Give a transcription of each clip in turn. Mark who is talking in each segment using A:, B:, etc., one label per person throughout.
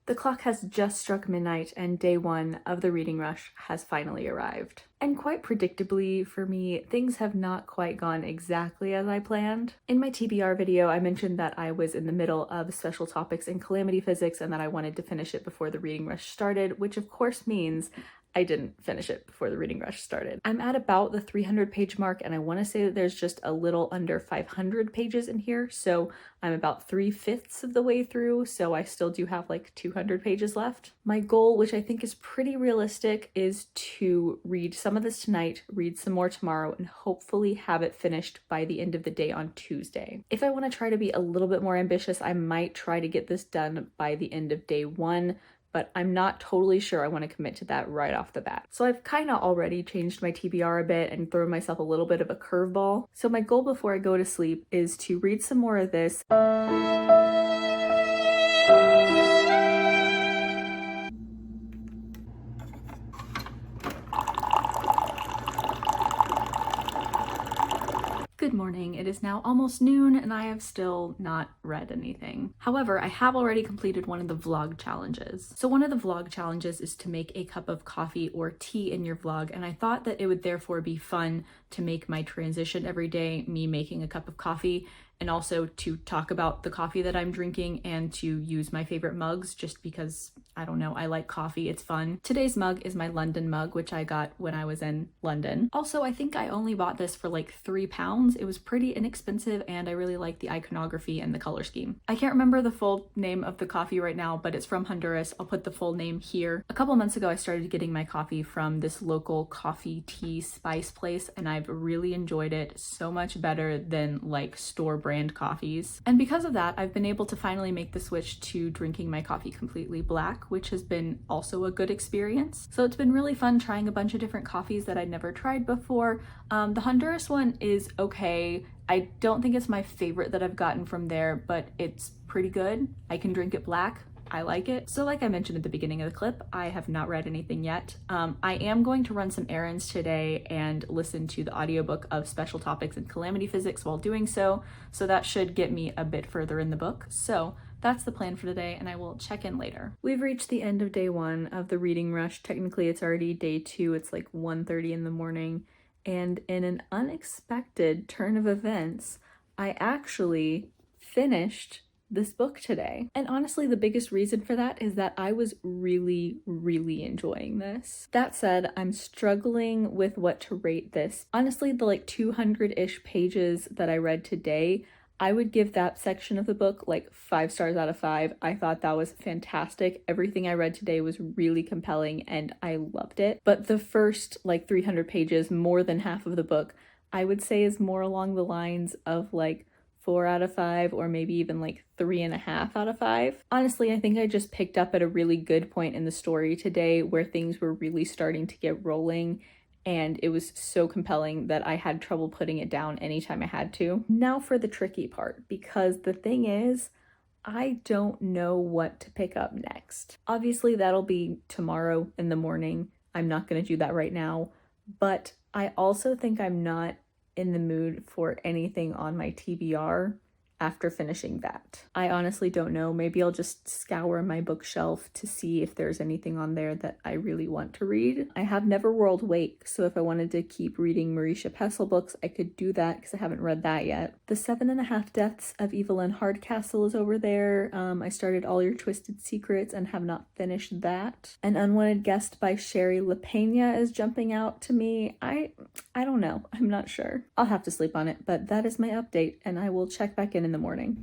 A: The clock has just struck midnight and day one of the reading rush has finally arrived. And quite predictably for me, things have not quite gone exactly as I planned. In my TBR video, I mentioned that I was in the middle of special topics in calamity physics and that I wanted to finish it before the reading rush started, which of course means I didn't finish it before the reading rush started. I'm at about the 300 page mark and I want to say that there's just a little under 500 pages in here, so I'm about 3/5 of the way through, so I still do have like 200 pages left. My goal, which I think is pretty realistic, is to read some of this tonight, read some more tomorrow, and hopefully have it finished by the end of the day on Tuesday. If I want to try to be a little bit more ambitious, I might try to get this done by the end of day one, but I'm not totally sure I want to commit to that right off the bat. So I've kind of already changed my TBR a bit and thrown myself a little bit of a curveball. So my goal before I go to sleep is to read some more of this. Good morning, it is now almost noon and I have still not read anything. However, I have already completed one of the vlog challenges. So one of the vlog challenges is to make a cup of coffee or tea in your vlog, and I thought that it would therefore be fun to make my transition every day, me making a cup of coffee, and also to talk about the coffee that I'm drinking and to use my favorite mugs just because, I don't know, I like coffee, it's fun. Today's mug is my London mug, which I got when I was in London. Also, I think I only bought this for like £3. It was pretty inexpensive and I really like the iconography and the color scheme. I can't remember the full name of the coffee right now, but it's from Honduras. I'll put the full name here. A couple months ago, I started getting my coffee from this local coffee tea spice place and I've really enjoyed it so much better than like store brand coffees. And because of that, I've been able to finally make the switch to drinking my coffee completely black, which has been also a good experience. So it's been really fun trying a bunch of different coffees that I'd never tried before. The Honduras one is okay. I don't think it's my favorite that I've gotten from there, but it's pretty good. I can drink it black. I like it. So like I mentioned at the beginning of the clip, I have not read anything yet. I am going to run some errands today and listen to the audiobook of Special Topics in Calamity Physics while doing so that should get me a bit further in the book. So that's the plan for today and I will check in later. We've reached the end of day one of the reading rush. Technically it's already day two, it's like 1:30 in the morning, and in an unexpected turn of events, I actually finished this book today. And honestly, the biggest reason for that is that I was really enjoying this. That said, I'm struggling with what to rate this. Honestly, the like 200-ish pages that I read today, I would give that section of the book like 5 stars out of 5. I thought that was fantastic. Everything I read today was really compelling and I loved it. But the first like 300 pages, more than half of the book, I would say is more along the lines of like 4 out of 5 or maybe even like 3.5 out of 5. Honestly, I think I just picked up at a really good point in the story today where things were really starting to get rolling and it was so compelling that I had trouble putting it down anytime I had to. Now for the tricky part, because the thing is, I don't know what to pick up next. Obviously, that'll be tomorrow in the morning. I'm not going to do that right now, but I also think I'm not in the mood for anything on my TBR after finishing that. I honestly don't know. Maybe I'll just scour my bookshelf to see if there's anything on there that I really want to read. I have Neverworld Wake, so if I wanted to keep reading Marisha Pessl books, I could do that because I haven't read that yet. The 7.5 Deaths of Evelyn Hardcastle is over there. I started All Your Twisted Secrets and have not finished that. An Unwanted Guest by Sherry LaPena is jumping out to me. I don't know. I'm not sure. I'll have to sleep on it, but that is my update and I will check back in the morning.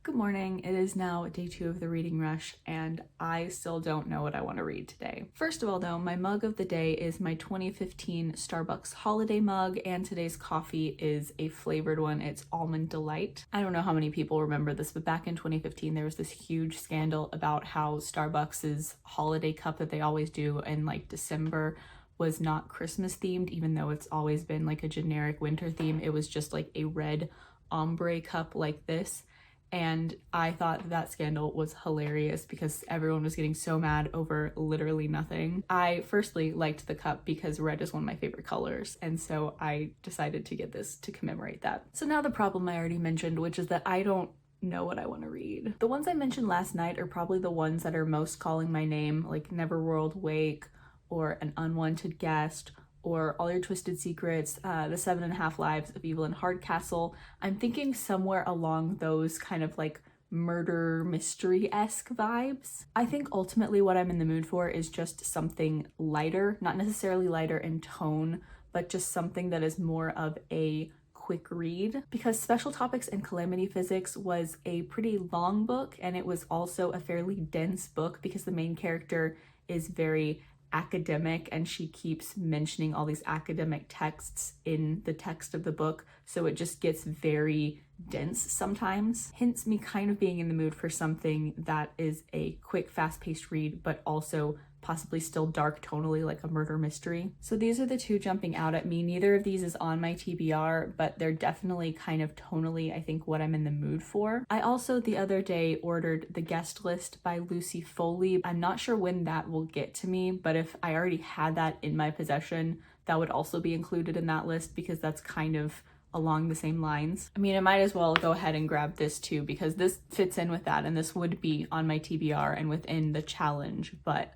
A: Good morning. It is now day 2 of the reading rush and I still don't know what I want to read today. First of all though, my mug of the day is my 2015 Starbucks holiday mug and today's coffee is a flavored one. It's Almond Delight. I don't know how many people remember this, but back in 2015 there was this huge scandal about how Starbucks's holiday cup that they always do in like December was not Christmas themed, even though it's always been like a generic winter theme. It was just like a red ombre cup like this. and I thought that scandal was hilarious because everyone was getting so mad over literally nothing. I firstly liked the cup because red is one of my favorite colors, and so I decided to get this to commemorate that. So now the problem I already mentioned, which is that I don't know what I want to read. The ones I mentioned last night are probably the ones that are most calling my name, like Neverworld Wake, or An Unwanted Guest, or All Your Twisted Secrets, The 7.5 Lives of Evil in Hardcastle. I'm thinking somewhere along those kind of like murder mystery-esque vibes. I think ultimately what I'm in the mood for is just something lighter, not necessarily lighter in tone, but just something that is more of a quick read, because Special Topics and Calamity Physics was a pretty long book, and it was also a fairly dense book because the main character is very academic and she keeps mentioning all these academic texts in the text of the book, so it just gets very dense sometimes, hence me kind of being in the mood for something that is a quick, fast-paced read but also possibly still dark tonally, like a murder mystery. So these are the two jumping out at me. Neither of these is on my TBR, but they're definitely kind of tonally, I think, what I'm in the mood for. I also the other day ordered The Guest List by Lucy Foley. I'm not sure when that will get to me, but if I already had that in my possession, that would also be included in that list because that's kind of along the same lines. I mean, I might as well go ahead and grab this too because this fits in with that, and this would be on my TBR and within the challenge, but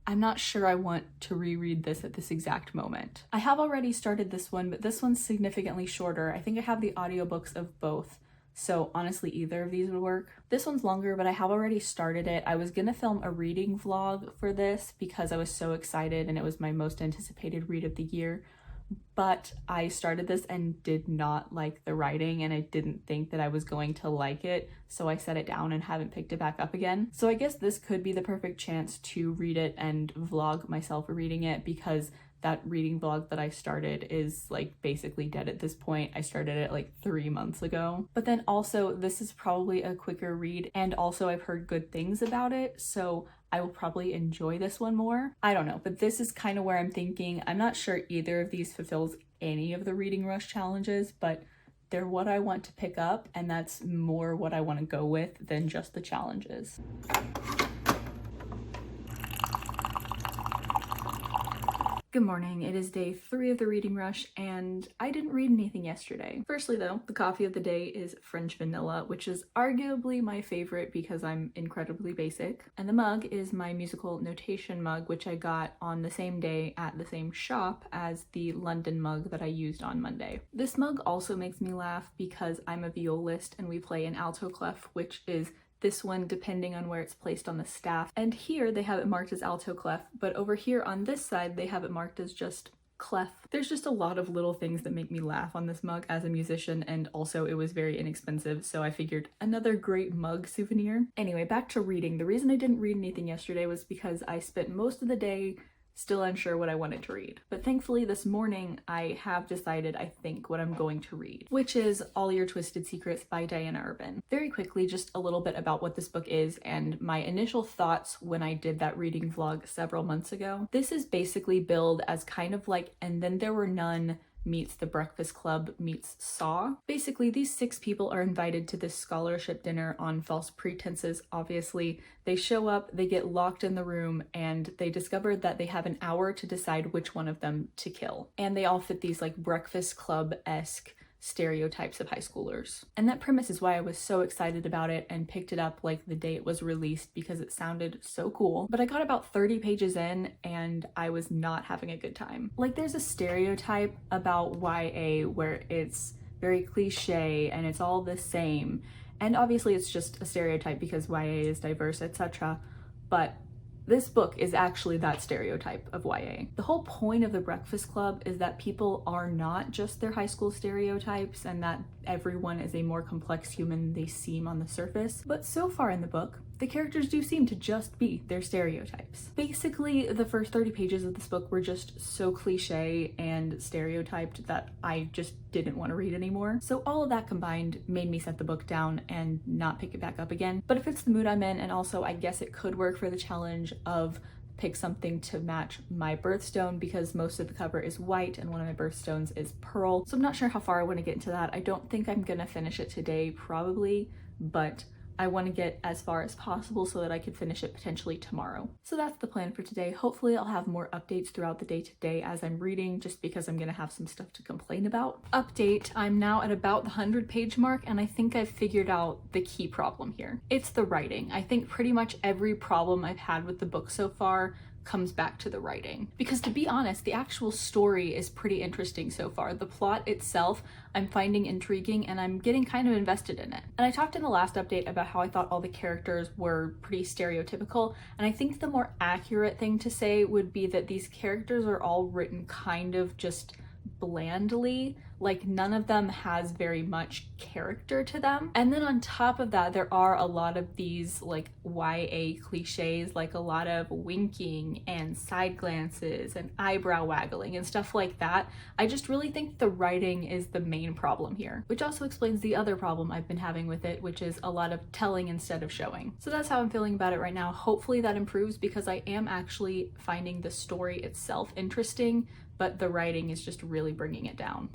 A: I'm not sure I want to reread this at this exact moment. I have already started this one, but this one's significantly shorter. I think I have the audiobooks of both, so honestly either of these would work. This one's longer, but I have already started it. I was gonna film a reading vlog for this because I was so excited and it was my most anticipated read of the year, but I started this and did not like the writing, and I didn't think that I was going to like it, so I set it down and haven't picked it back up again. So I guess this could be the perfect chance to read it and vlog myself reading it, because that reading vlog that I started is like basically dead at this point. I started it like 3 months ago. But then also this is probably a quicker read, and also I've heard good things about it, so I will probably enjoy this one more. I don't know, but this is kind of where I'm thinking. I'm not sure either of these fulfills any of the reading rush challenges, but they're what I want to pick up, and that's more what I want to go with than just the challenges. Good morning, it is day 3 of the reading rush, and I didn't read anything yesterday. Firstly though, the coffee of the day is French vanilla, which is arguably my favorite because I'm incredibly basic. And the mug is my musical notation mug, which I got on the same day at the same shop as the London mug that I used on Monday. This mug also makes me laugh because I'm a violist and we play an alto clef, which is this one depending on where it's placed on the staff. And here they have it marked as alto clef, but over here on this side they have it marked as just clef. There's just a lot of little things that make me laugh on this mug as a musician, and also it was very inexpensive, so I figured another great mug souvenir. Anyway, back to reading. The reason I didn't read anything yesterday was because I spent most of the day still unsure what I wanted to read. But thankfully this morning I have decided, I think, what I'm going to read, which is All Your Twisted Secrets by Diana Urban. Very quickly, just a little bit about what this book is and my initial thoughts when I did that reading vlog several months ago. This is basically billed as kind of like And Then There Were None meets The Breakfast Club meets Saw. Basically, these 6 people are invited to this scholarship dinner on false pretenses, obviously. They show up, they get locked in the room, and they discover that they have an hour to decide which one of them to kill. And they all fit these like Breakfast Club-esque stereotypes of high schoolers. And that premise is why I was so excited about it and picked it up like the day it was released because it sounded so cool. But I got about 30 pages in and I was not having a good time. Like, there's a stereotype about YA where it's very cliche and it's all the same. And obviously it's just a stereotype because YA is diverse, etc. But this book is actually that stereotype of YA. The whole point of The Breakfast Club is that people are not just their high school stereotypes and that everyone is a more complex human than they seem on the surface. But so far in the book, the characters do seem to just be their stereotypes. Basically, the first 30 pages of this book were just so cliche and stereotyped that I just didn't want to read anymore. So all of that combined made me set the book down and not pick it back up again. But if it's the mood I'm in, and also I guess it could work for the challenge of pick something to match my birthstone because most of the cover is white and one of my birthstones is pearl. So I'm not sure how far I want to get into that. I don't think I'm gonna finish it today probably, but I want to get as far as possible so that I could finish it potentially tomorrow. So that's the plan for today. Hopefully I'll have more updates throughout the day today as I'm reading, just because I'm going to have some stuff to complain about. Update, I'm now at about the 100-page mark, and I think I've figured out the key problem here. It's the writing. I think pretty much every problem I've had with the book so far comes back to the writing. Because to be honest, the actual story is pretty interesting so far. The plot itself I'm finding intriguing and I'm getting kind of invested in it. And I talked in the last update about how I thought all the characters were pretty stereotypical, and I think the more accurate thing to say would be that these characters are all written kind of just blandly, like none of them has very much character to them. And then on top of that, there are a lot of these like YA cliches, like a lot of winking and side glances and eyebrow waggling and stuff like that. I just really think the writing is the main problem here, which also explains the other problem I've been having with it, which is a lot of telling instead of showing. So that's how I'm feeling about it right now. Hopefully that improves, because I am actually finding the story itself interesting, but the writing is just really bringing it down.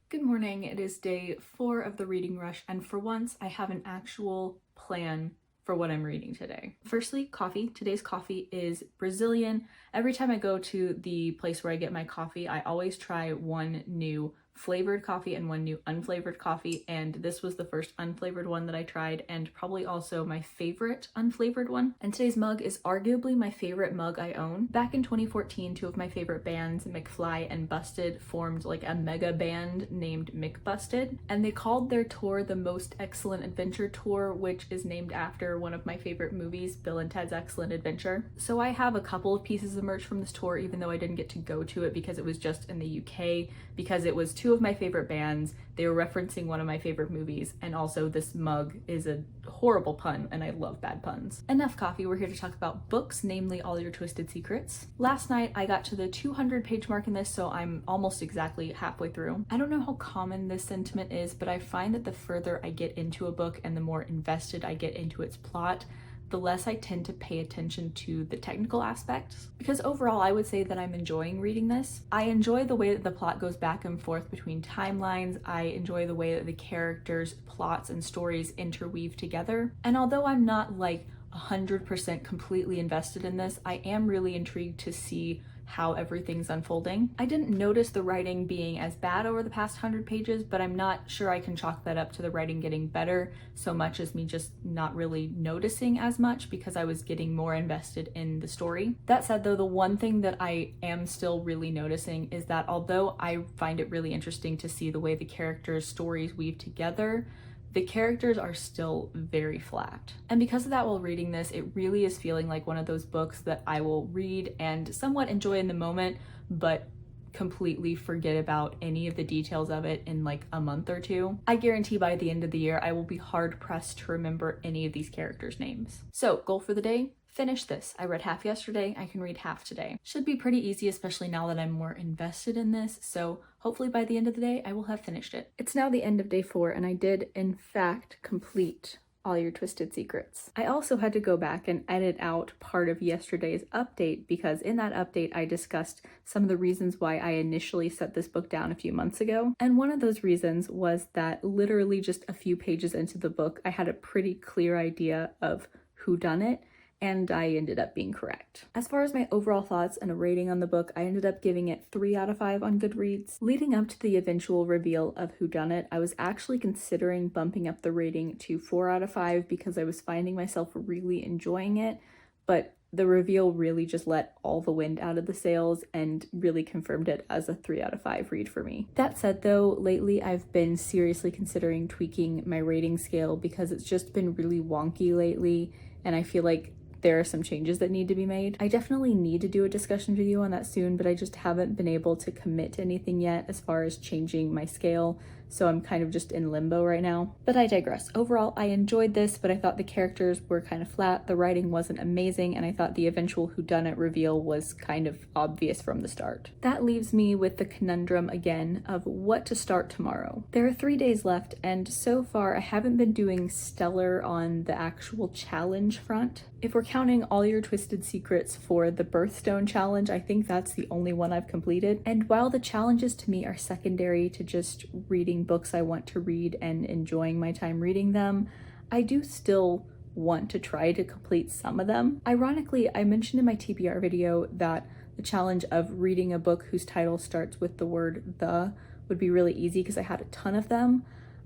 A: Good morning, it is day 4 of the reading rush, and for once I have an actual plan for what I'm reading today. Firstly, coffee. Today's coffee is Brazilian. Every time I go to the place where I get my coffee, I always try one new flavored coffee and one new unflavored coffee, and this was the first unflavored one that I tried, and probably also my favorite unflavored one. And today's mug is arguably my favorite mug I own. Back in 2014, two of my favorite bands, McFly and Busted, formed like a mega band named McBusted, and they called their tour the Most Excellent Adventure Tour, which is named after one of my favorite movies, Bill and Ted's Excellent Adventure. So I have a couple of pieces of merch from this tour, even though I didn't get to go to it because it was just in the UK, because it was two of my favorite bands, they were referencing one of my favorite movies, and also this mug is a horrible pun, and I love bad puns. Enough coffee, we're here to talk about books, namely All Your Twisted Secrets. Last night I got to the 200-page mark in this, so I'm almost exactly halfway through. I don't know how common this sentiment is, but I find that the further I get into a book and the more invested I get into its plot, the less I tend to pay attention to the technical aspects. Because overall, I would say that I'm enjoying reading this. I enjoy the way that the plot goes back and forth between timelines. I enjoy the way that the characters, plots, and stories interweave together. And although I'm not like 100% completely invested in this, I am really intrigued to see how everything's unfolding. I didn't notice the writing being as bad over the past 100 pages, but I'm not sure I can chalk that up to the writing getting better so much as me just not really noticing as much because I was getting more invested in the story. That said though, the one thing that I am still really noticing is that although I find it really interesting to see the way the characters' stories weave together, the characters are still very flat. And because of that, while reading this, it really is feeling like one of those books that I will read and somewhat enjoy in the moment, but completely forget about any of the details of it in like a month or two. I guarantee by the end of the year, I will be hard pressed to remember any of these characters' names. So, goal for the day? Finish this. I read half yesterday, I can read half today. Should be pretty easy, especially now that I'm more invested in this, so hopefully by the end of the day, I will have finished it. It's now the end of day 4, and I did, in fact, complete All Your Twisted Secrets. I also had to go back and edit out part of yesterday's update, because in that update, I discussed some of the reasons why I initially set this book down a few months ago. And one of those reasons was that literally just a few pages into the book, I had a pretty clear idea of who done it, and I ended up being correct. As far as my overall thoughts and a rating on the book, I ended up giving it 3 out of 5 on Goodreads. Leading up to the eventual reveal of whodunit, I was actually considering bumping up the rating to 4 out of 5 because I was finding myself really enjoying it, but the reveal really just let all the wind out of the sails and really confirmed it as a 3 out of 5 read for me. That said though, lately I've been seriously considering tweaking my rating scale because it's just been really wonky lately, and I feel like there are some changes that need to be made. I definitely need to do a discussion video on that soon, but I just haven't been able to commit to anything yet as far as changing my scale. so I'm kind of just in limbo right now. But I digress. Overall, I enjoyed this, but I thought the characters were kind of flat, the writing wasn't amazing, and I thought the eventual whodunit reveal was kind of obvious from the start. That leaves me with the conundrum again of what to start tomorrow. There are 3 days left, and so far I haven't been doing stellar on the actual challenge front. If we're counting all your twisted secrets for the birthstone challenge, I think that's the only one I've completed. And while the challenges to me are secondary to just reading books I want to read and enjoying my time reading them, I do still want to try to complete some of them. Ironically, I mentioned in my TBR video that the challenge of reading a book whose title starts with the word the would be really easy because I had a ton of them.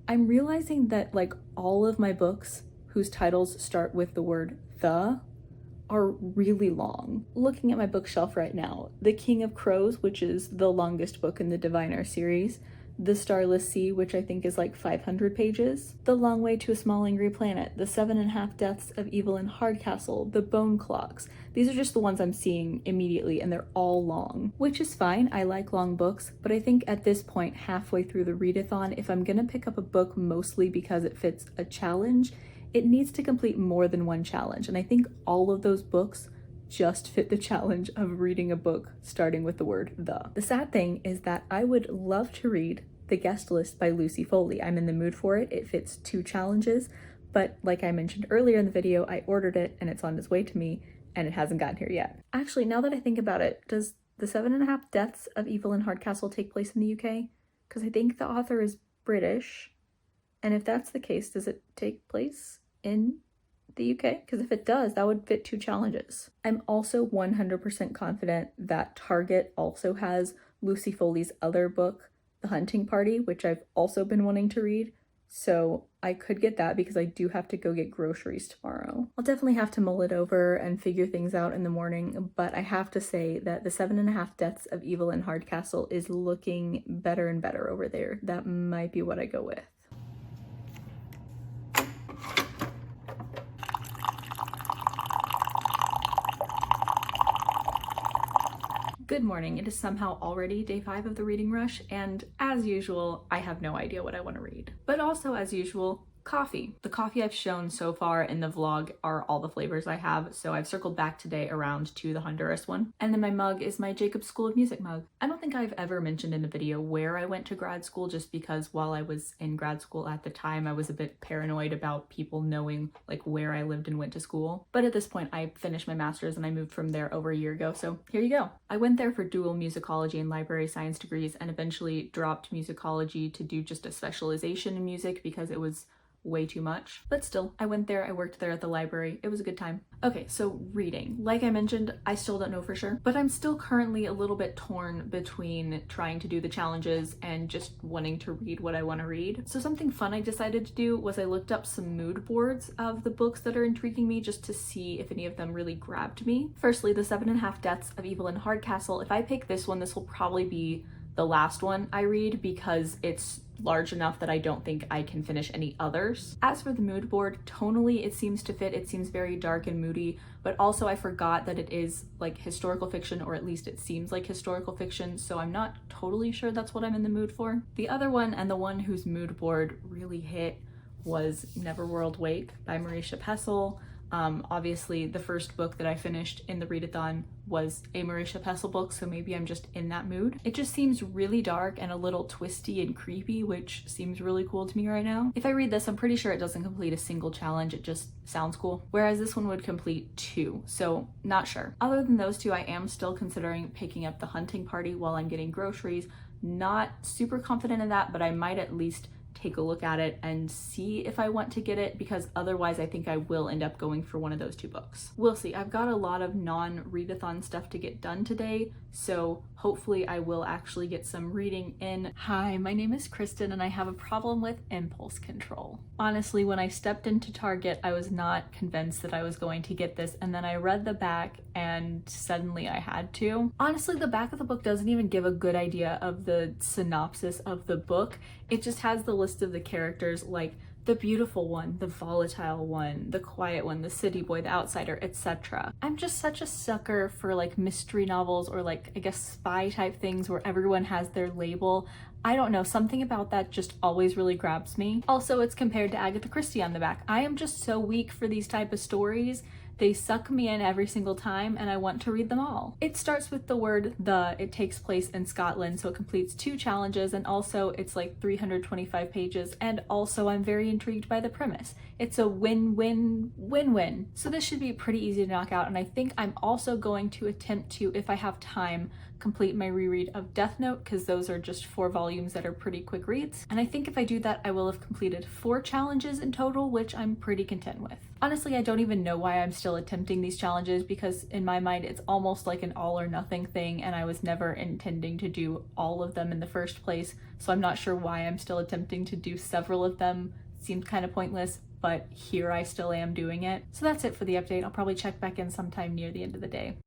A: I'm realizing that like all of my books whose titles start with the word the are really long. Looking at my bookshelf right now, The King of Crows, which is the longest book in the Diviner series, The Starless Sea, which I think is like 500 pages, The Long Way to a Small Angry Planet, The 7.5 Deaths of Evelyn Hardcastle, The Bone Clocks. These are just the ones I'm seeing immediately, and they're all long, which is fine. I like long books, but I think at this point, halfway through the readathon, if I'm gonna pick up a book mostly because it fits a challenge, it needs to complete more than one challenge, and I think all of those books just fit the challenge of reading a book starting with the word the. The sad thing is that I would love to read The Guest List by Lucy Foley. I'm in the mood for it. It fits 2 challenges, but like I mentioned earlier in the video, I ordered it and it's on its way to me and it hasn't gotten here yet. Actually, now that I think about it, does The 7.5 Deaths of Evelyn Hardcastle take place in the UK? Because I think the author is British, and if that's the case, does it take place in the UK? Because if it does, that would fit 2 challenges. I'm also 100% confident that Target also has Lucy Foley's other book, The Hunting Party, which I've also been wanting to read, so I could get that because I do have to go get groceries tomorrow. I'll definitely have to mull it over and figure things out in the morning, but I have to say that The 7.5 Deaths of Evelyn Hardcastle is looking better and better over there. That might be what I go with. Good morning. It is somehow already day 5 of the reading rush, and as usual, I have no idea what I want to read. But also, as usual, coffee. The coffee I've shown so far in the vlog are all the flavors I have, so I've circled back today around to the Honduras one. And then my mug is my Jacobs School of Music mug. I don't think I've ever mentioned in a video where I went to grad school, just because while I was in grad school at the time, I was a bit paranoid about people knowing like where I lived and went to school. But at this point, I finished my master's and I moved from there over a year ago, so here you go. I went there for dual musicology and library science degrees and eventually dropped musicology to do just a specialization in music because it was way too much. But still, I went there, I worked there at the library. It was a good time. Okay, so reading. Like I mentioned, I still don't know for sure, but I'm still currently a little bit torn between trying to do the challenges and just wanting to read what I want to read. So something fun I decided to do was I looked up some mood boards of the books that are intriguing me just to see if any of them really grabbed me. Firstly, The 7.5 Deaths of Evelyn Hardcastle. If I pick this one, this will probably be the last one I read because it's large enough that I don't think I can finish any others. As for the mood board, tonally it seems to fit. It seems very dark and moody, but also I forgot that it is like historical fiction, or at least it seems like historical fiction, so I'm not totally sure that's what I'm in the mood for. The other one, and the one whose mood board really hit, was Neverworld Wake by Marisha Pessl. Obviously the first book that I finished in the readathon was a Marisha Pessl book, so maybe I'm just in that mood. It just seems really dark and a little twisty and creepy, which seems really cool to me right now. If I read this, I'm pretty sure it doesn't complete a single challenge, it just sounds cool. Whereas this one would complete 2, so not sure. Other than those 2, I am still considering picking up The Hunting Party while I'm getting groceries. Not super confident in that, but I might at least take a look at it and see if I want to get it, because otherwise I think I will end up going for one of those 2 books. We'll see. I've got a lot of non-readathon stuff to get done today, so hopefully I will actually get some reading in. Hi, my name is Kristen and I have a problem with impulse control. Honestly, when I stepped into Target, I was not convinced that I was going to get this, and then I read the back and suddenly I had to. Honestly, the back of the book doesn't even give a good idea of the synopsis of the book. It just has the list of the characters, like the beautiful one, the volatile one, the quiet one, the city boy, the outsider, etc. I'm just such a sucker for like mystery novels or like I guess spy type things where everyone has their label. I don't know, something about that just always really grabs me. Also, it's compared to Agatha Christie on the back. I am just so weak for these type of stories. They suck me in every single time and I want to read them all. It starts with the word the. It takes place in Scotland, so it completes 2 challenges, and also it's like 325 pages, and also I'm very intrigued by the premise. It's a win-win-win-win. So this should be pretty easy to knock out, and I think I'm also going to attempt to, if I have time, complete my reread of Death Note, because those are just 4 volumes that are pretty quick reads. And I think if I do that, I will have completed 4 challenges in total, which I'm pretty content with. Honestly, I don't even know why I'm still attempting these challenges, because in my mind it's almost like an all or nothing thing, and I was never intending to do all of them in the first place, so I'm not sure why I'm still attempting to do several of them. Seemed kind of pointless, but here I still am doing it. So that's it for the update. I'll probably check back in sometime near the end of the day.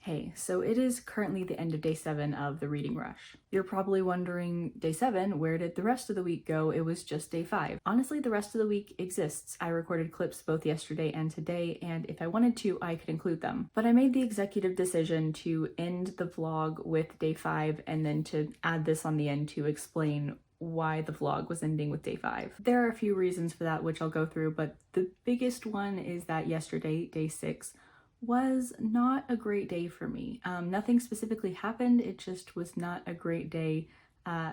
A: Hey, so it is currently the end of day 7 of the reading rush. You're probably wondering, day 7, where did the rest of the week go? It was just day 5. Honestly, the rest of the week exists. I recorded clips both yesterday and today, and if I wanted to, I could include them. But I made the executive decision to end the vlog with day 5 and then to add this on the end to explain why the vlog was ending with day 5. There are a few reasons for that, which I'll go through, but the biggest one is that yesterday, day 6, was not a great day for me. Nothing specifically happened, it just was not a great day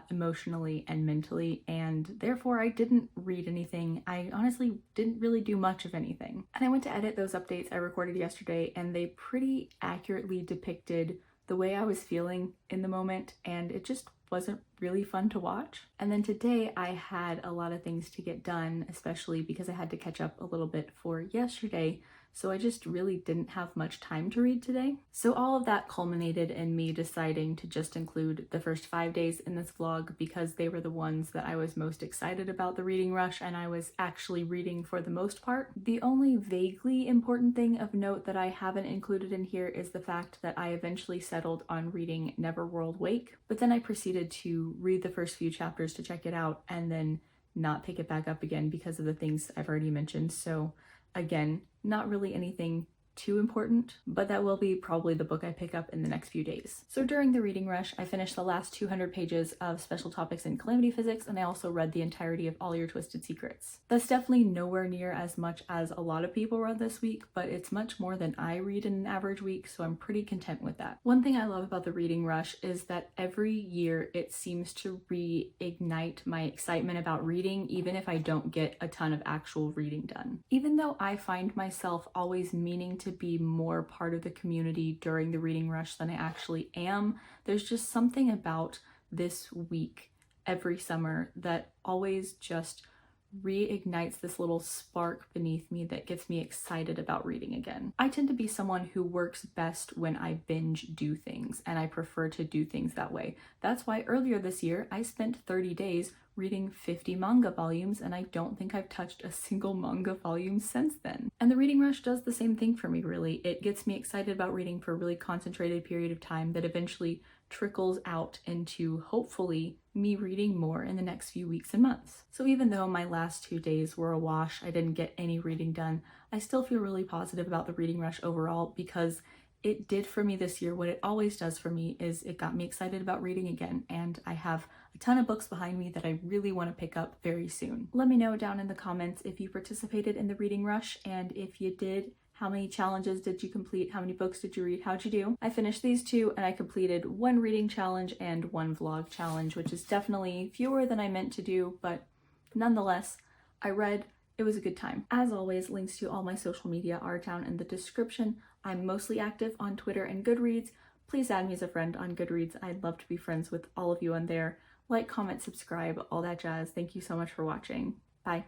A: emotionally and mentally, and therefore I didn't read anything. I honestly didn't really do much of anything. And I went to edit those updates I recorded yesterday, and they pretty accurately depicted the way I was feeling in the moment, and it just wasn't really fun to watch. And then today I had a lot of things to get done, especially because I had to catch up a little bit for yesterday, so I just really didn't have much time to read today. So all of that culminated in me deciding to just include the first 5 days in this vlog because they were the ones that I was most excited about the reading rush, and I was actually reading for the most part. The only vaguely important thing of note that I haven't included in here is the fact that I eventually settled on reading Neverworld Wake, but then I proceeded to read the first few chapters to check it out and then not pick it back up again because of the things I've already mentioned. So again, not really anything too important, but that will be probably the book I pick up in the next few days. So during the reading rush, I finished the last 200 pages of Special Topics in Calamity Physics, and I also read the entirety of All Your Twisted Secrets. That's definitely nowhere near as much as a lot of people read this week, but it's much more than I read in an average week, so I'm pretty content with that. One thing I love about the reading rush is that every year it seems to reignite my excitement about reading, even if I don't get a ton of actual reading done. Even though I find myself always meaning to be more part of the community during the reading rush than I actually am, there's just something about this week every summer that always just reignites this little spark beneath me that gets me excited about reading again. I tend to be someone who works best when I binge do things, and I prefer to do things that way. That's why earlier this year I spent 30 days reading 50 manga volumes, and I don't think I've touched a single manga volume since then. And the reading rush does the same thing for me, really. It gets me excited about reading for a really concentrated period of time that eventually trickles out into, hopefully, me reading more in the next few weeks and months. So even though my last 2 days were a wash, I didn't get any reading done, I still feel really positive about the reading rush overall because it did for me this year what it always does for me, is it got me excited about reading again, and I have a ton of books behind me that I really want to pick up very soon. Let me know down in the comments if you participated in the reading rush, and if you did, how many challenges did you complete? How many books did you read? How'd you do? I finished these 2 and I completed 1 reading challenge and 1 vlog challenge, which is definitely fewer than I meant to do, but nonetheless, I read. It was a good time. As always, links to all my social media are down in the description. I'm mostly active on Twitter and Goodreads. Please add me as a friend on Goodreads. I'd love to be friends with all of you on there. Like, comment, subscribe, all that jazz. Thank you so much for watching. Bye.